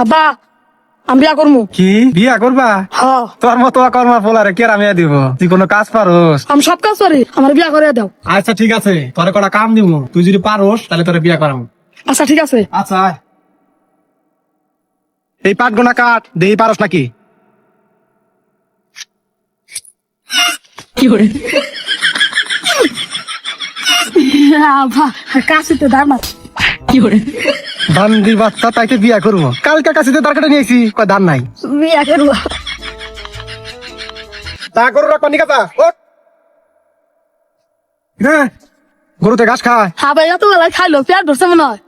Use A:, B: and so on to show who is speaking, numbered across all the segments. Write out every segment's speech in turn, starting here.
A: আব্বা আমি বিয়া করবো।
B: কি বিয়া করবা?
A: হ্যাঁ
B: তোর মতো কর্মা পোলারে কেরা মেয়ে দিব? তুই কোনো কাজ পারোস?
A: আমি সব কাজ পারি, আমার বিয়া করে দাও।
B: আচ্ছা ঠিক আছে, তোরে কটা কাম দিব, তুই যদি পারোস তাহলে তোরে বিয়া করাম।
A: আচ্ছা ঠিক আছে।
B: আচ্ছা আয়। এই পাট গোনা কাট, দেহি পারোস নাকি?
A: কি করে আব্বা কাশিতে দাঁড়া। কি করে
B: বান্দির বাচ্চা, তাইকে বিয়া করবো? কালকে কাছে দরকারটা নিয়েছি, কয় ধান নাই।
A: বিয়া করবো?
B: তা গরু রাখবা নিকাতা ওঠ। হ্যাঁ, গরুতে ঘাস খায়।
A: আবার এত বেলায় খাইলো, পেট ধরছে মনে হয়।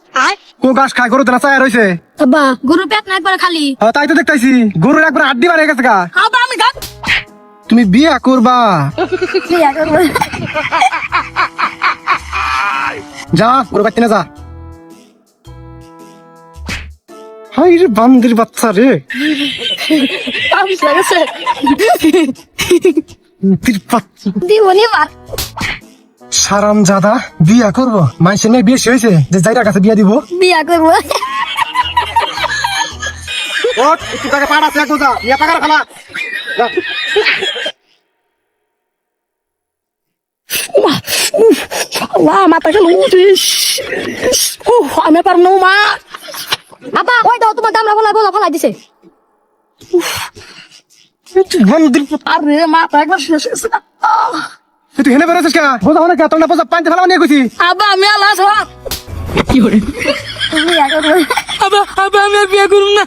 B: কো ঘাস খায়? গরুতে না চায় রয়েছে।
A: আব্বা গরু পেট না একবার খালি।
B: তাই তো দেখতেছি, গরুর একবার হাড্ডি বাড়ে গেছে গা।
A: আব্বা আমি গান
B: তুমি বিয়া করবা?
A: বিয়া করবো।
B: যা গরু কাটতে না যা। হাই রে বান্দির বাচ্চা রে,
A: আমি লাগছে
B: বান্দির বাচ্চা।
A: দিবনি মার।
B: সারাম জাদা বিয়া করবো? মাইসে নেই বিয়ে হয়েছে যে যাইটার কাছে বিয়া দিব।
A: বিয়া করবো।
B: ওঠ, একটু টাকা পাড়া আছে, একটু যা নিয়ে টাকা খালা।
A: মাথা গেল। আমি পারবো না মা। আব্বা ওই দাও, তোমার দামরা ফলাই দিছে।
B: বান্দির
A: আরে মাথা একবার শেষ হয়েছে।
B: তুই হেনে বেরোছিস কে? বোঝা অনেক তোর না বোঝা পানি ফেলা নিয়ে গেছি।
A: আব্বা আমি আল্লাহ সব কি করে বিয়া করবো? আব্বা আব্বা আমি আর বিয়া করুন না।